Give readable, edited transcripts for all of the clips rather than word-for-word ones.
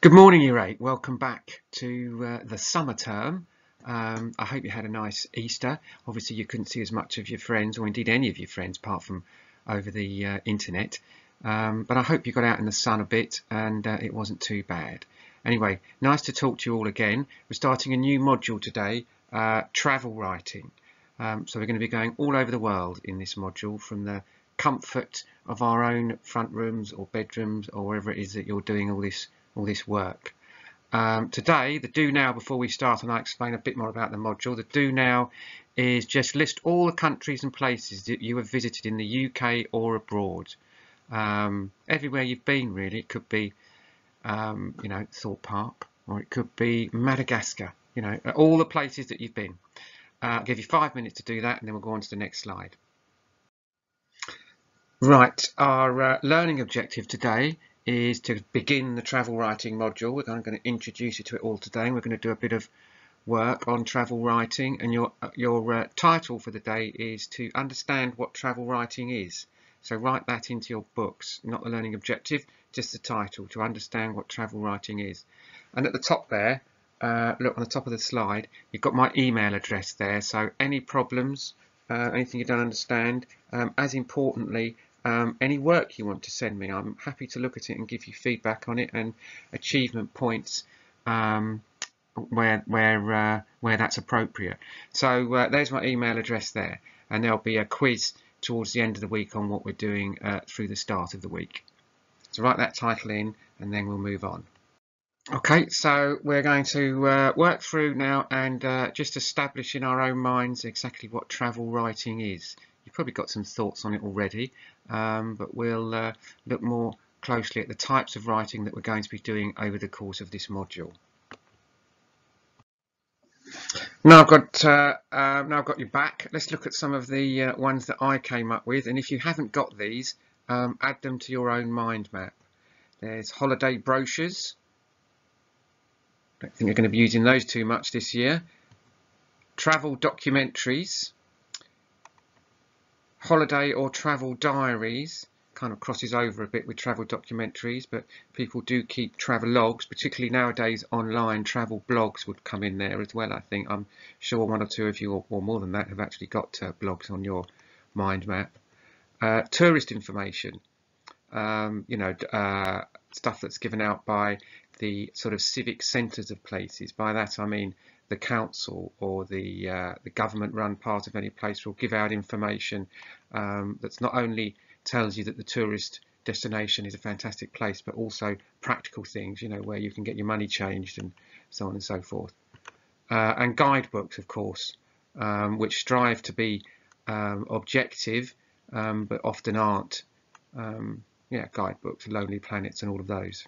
Good morning, Year 8. Welcome back to the summer term. I hope you had a nice Easter. Obviously, you couldn't see as much of your friends, or indeed any of your friends, apart from over the internet. But I hope you got out in the sun a bit and it wasn't too bad. Anyway, nice to talk to you all again. We're starting a new module today, travel writing. So we're going to be going all over the world in this module, from the comfort of our own front rooms or bedrooms or wherever it is that you're doing all this work. Today, the do now, before we start and I explain a bit more about the module, the do now is just list all the countries and places that you have visited in the UK or abroad. Everywhere you've been, really. It could be Thorpe Park, or it could be Madagascar, all the places that you've been. I'll give you 5 minutes to do that, and then we'll go on to the next slide. Right, our learning objective today is to begin the travel writing module. I'm going to introduce you to it all today. We're going to do a bit of work on travel writing, and your title for the day is to understand what travel writing is. So write that into your books, not the learning objective, just the title, to understand what travel writing is. And at the top there, look on the top of the slide, you've got my email address there. So any problems, anything you don't understand, as importantly, any work you want to send me, I'm happy to look at it and give you feedback on it and achievement points where that's appropriate. So there's my email address there, and there'll be a quiz towards the end of the week on what we're doing through the start of the week. So write that title in, and then we'll move on. Okay, so we're going to work through now and just establish in our own minds exactly what travel writing is. You've probably got some thoughts on it already, but we'll look more closely at the types of writing that we're going to be doing over the course of this module. Now I've got you back. Let's look at some of the ones that I came up with, and if you haven't got these, add them to your own mind map. There's holiday brochures. Don't think you're going to be using those too much this year. Travel documentaries. Holiday or travel diaries. Kind of crosses over a bit with travel documentaries, but people do keep travel logs, particularly nowadays. Online travel blogs would come in there as well. I think I'm sure one or two of you, or more than that, have actually got blogs on your mind map. Tourist information, stuff that's given out by the sort of civic centres of places. By that I mean the council or the government-run part of any place will give out information that's not only tells you that the tourist destination is a fantastic place, but also practical things, where you can get your money changed and so on and so forth. And guidebooks, of course, which strive to be objective, but often aren't. Guidebooks, Lonely Planets and all of those.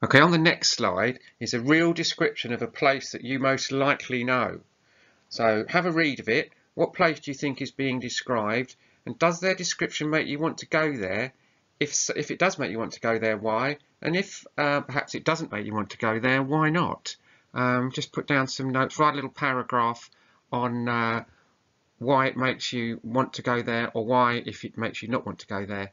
Okay, on the next slide is a real description of a place that you most likely know. So have a read of it. What place do you think is being described? And does their description make you want to go there? If it does make you want to go there, why? And if perhaps it doesn't make you want to go there, why not? Just put down some notes, write a little paragraph on why it makes you want to go there, or why, if it makes you not want to go there,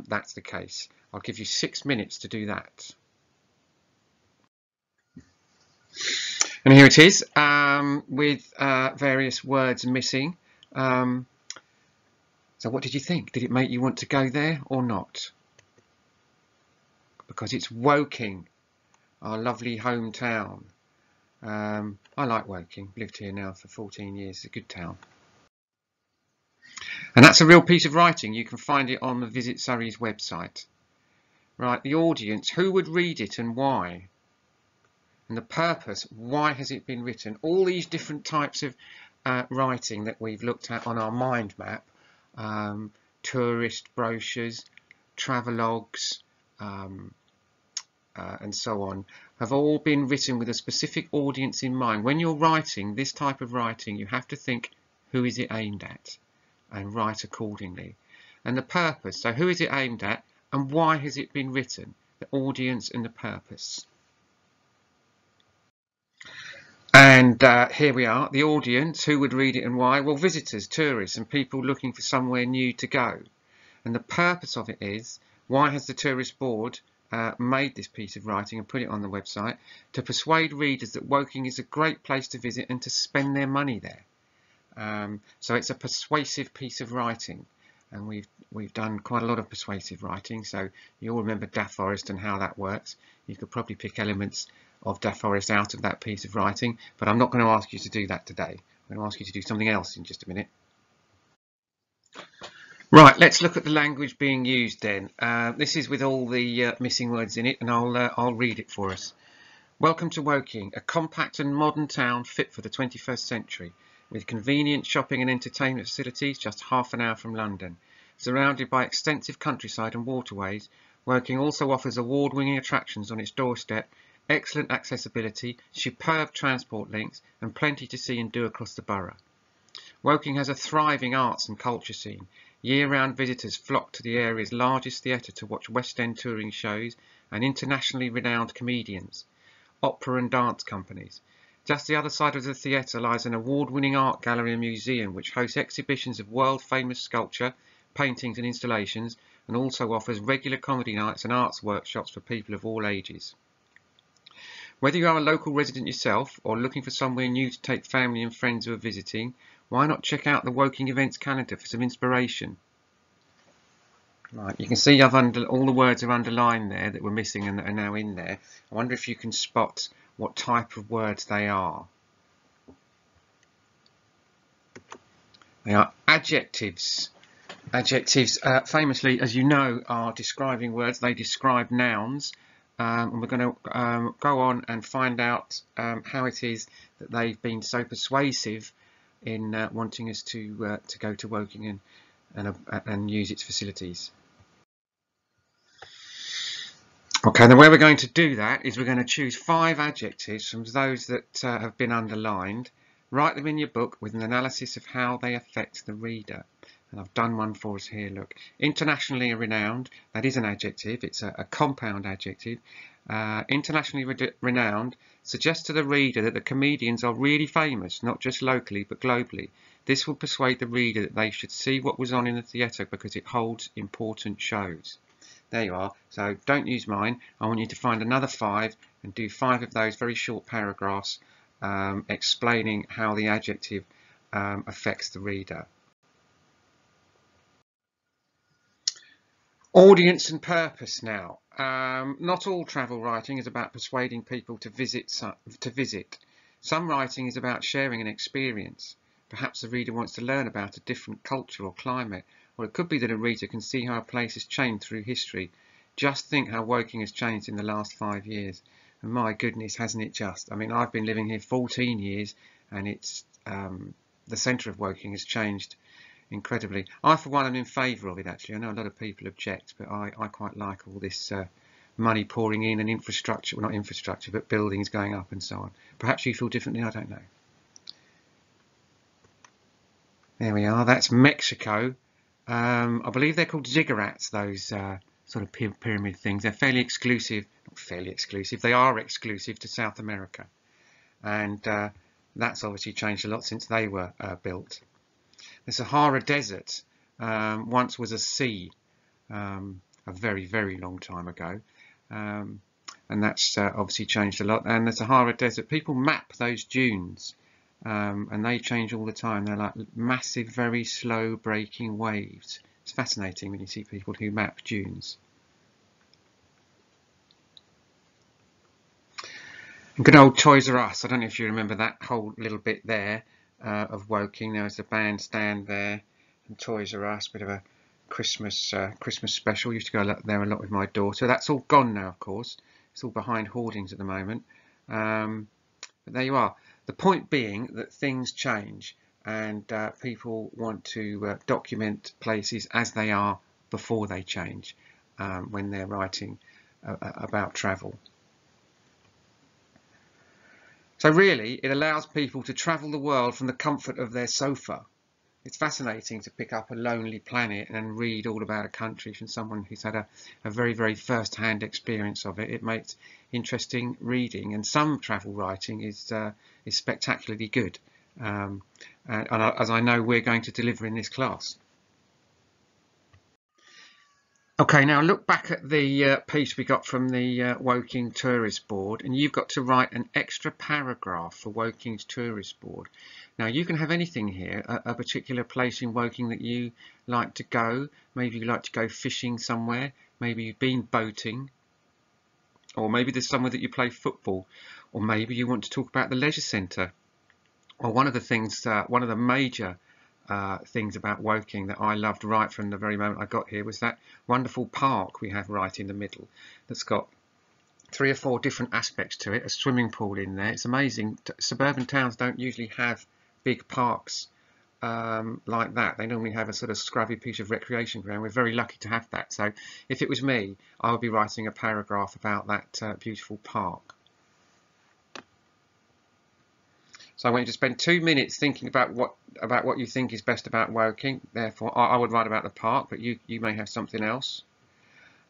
that's the case. I'll give you 6 minutes to do that. And here it is, with various words missing. So what did you think? Did it make you want to go there or not? Because it's Woking, our lovely hometown. I like Woking, lived here now for 14 years, it's a good town. And that's a real piece of writing. You can find it on the Visit Surrey's website. Right, the audience, who would read it and why? And the purpose, why has it been written? All these different types of writing that we've looked at on our mind map, tourist brochures, travelogues, and so on, have all been written with a specific audience in mind. When you're writing this type of writing, you have to think, who is it aimed at? And write accordingly. And the purpose, so who is it aimed at and why has it been written? The audience and the purpose. And here we are, the audience, who would read it and why? Well, visitors, tourists and people looking for somewhere new to go. And the purpose of it is Why has the Tourist Board made this piece of writing and put it on the website? To persuade readers that Woking is a great place to visit and to spend their money there. So it's a persuasive piece of writing, and we've done quite a lot of persuasive writing, so you all remember Daft Forest and how that works. You could probably pick elements of Daft Forest out of that piece of writing, but I'm not going to ask you to do that today. I'm going to ask you to do something else in just a minute. Right, let's look at the language being used then. This is with all the missing words in it, and I'll read it for us. Welcome to Woking, a compact and modern town fit for the 21st century, with convenient shopping and entertainment facilities just half an hour from London. Surrounded by extensive countryside and waterways, Woking also offers award-winning attractions on its doorstep, excellent accessibility, superb transport links, and plenty to see and do across the borough. Woking has a thriving arts and culture scene. Year-round visitors flock to the area's largest theatre to watch West End touring shows and internationally renowned comedians, opera and dance companies. Just the other side of the theatre lies an award-winning art gallery and museum which hosts exhibitions of world-famous sculpture, paintings and installations, and also offers regular comedy nights and arts workshops for people of all ages. Whether you are a local resident yourself or looking for somewhere new to take family and friends who are visiting, why not check out the Woking events calendar for some inspiration? Right, you can see all the words are underlined there that were missing and that are now in there. I wonder if you can spot what type of words they are. They are adjectives. Adjectives, famously, as you know, are describing words. They describe nouns. And we're going to go on and find out how it is that they've been so persuasive in wanting us to go to Woking and use its facilities. Okay, the way we're going to do that is we're going to choose 5 adjectives from those that have been underlined, write them in your book with an analysis of how they affect the reader. And I've done one for us here, look. Internationally renowned, that is an adjective, it's a compound adjective. Internationally renowned suggests to the reader that the comedians are really famous, not just locally but globally. This will persuade the reader that they should see what was on in the theatre because it holds important shows. There you are. So don't use mine. I want you to find another 5 and do 5 of those very short paragraphs explaining how the adjective affects the reader. Audience and purpose now. Not all travel writing is about persuading people to visit. Some writing is about sharing an experience. Perhaps the reader wants to learn about a different culture or climate, or it could be that a reader can see how a place has changed through history. Just think how Woking has changed in the last 5 years. And my goodness, hasn't it just? I mean, I've been living here 14 years and it's the centre of Woking has changed incredibly. I, for one, am in favour of it, actually. I know a lot of people object, but I quite like all this money pouring in and infrastructure, well, not infrastructure, but buildings going up and so on. Perhaps you feel differently, I don't know. There we are, that's Mexico. I believe they're called ziggurats, those sort of pyramid things. They're fairly exclusive, not fairly exclusive, they are exclusive to South America. And that's obviously changed a lot since they were built. The Sahara Desert once was a sea a very, very long time ago. And that's obviously changed a lot. And the Sahara Desert, people map those dunes and they change all the time. They're like massive, very slow breaking waves. It's fascinating when you see people who map dunes. And good old Toys R Us. I don't know if you remember that whole little bit there of Woking. There was a bandstand there and Toys R Us, bit of a Christmas special. Used to go there a lot with my daughter. That's all gone now, of course. It's all behind hoardings at the moment. But there you are. The point being that things change and people want to document places as they are before they change when they're writing about travel. So really, it allows people to travel the world from the comfort of their sofa. It's fascinating to pick up a lonely planet and read all about a country from someone who's had a very, very first-hand experience of it. It makes interesting reading, and some travel writing is spectacularly good, and as I know we're going to deliver in this class. Okay, now look back at the piece we got from the Woking Tourist Board, and you've got to write an extra paragraph for Woking's Tourist Board. Now you can have anything here, a particular place in Woking that you like to go. Maybe you like to go fishing somewhere, maybe you've been boating, or maybe there's somewhere that you play football, or maybe you want to talk about the leisure centre. Or one of the things, one of the major things about Woking that I loved right from the very moment I got here was that wonderful park we have right in the middle that's got 3 or 4 different aspects to it, a swimming pool in there. It's amazing. Suburban towns don't usually have big parks like that. They normally have a sort of scrubby piece of recreation ground. We're very lucky to have that. So if it was me, I would be writing a paragraph about that beautiful park. So I want you to spend 2 minutes thinking about what you think is best about Woking. Therefore, I would write about the park, but you may have something else.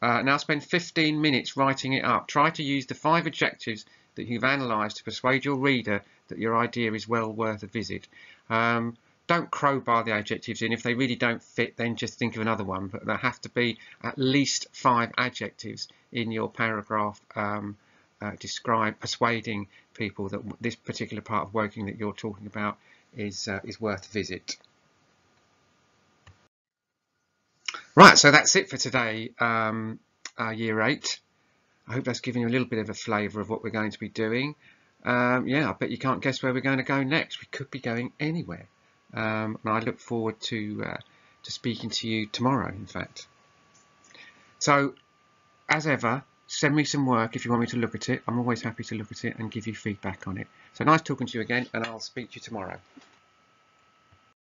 Now spend 15 minutes writing it up. Try to use the 5 adjectives that you've analysed to persuade your reader that your idea is well worth a visit. Don't crowbar the adjectives in. If they really don't fit, then just think of another one. But there have to be at least 5 adjectives in your paragraph persuading people that this particular part of Woking that you're talking about is worth a visit. Right, so that's it for today, Year 8. I hope that's given you a little bit of a flavour of what we're going to be doing. Yeah, I bet you can't guess where we're going to go next. We could be going anywhere. And I look forward to speaking to you tomorrow, in fact. So, as ever, send me some work if you want me to look at it. I'm always happy to look at it and give you feedback on it. So nice talking to you again, and I'll speak to you tomorrow.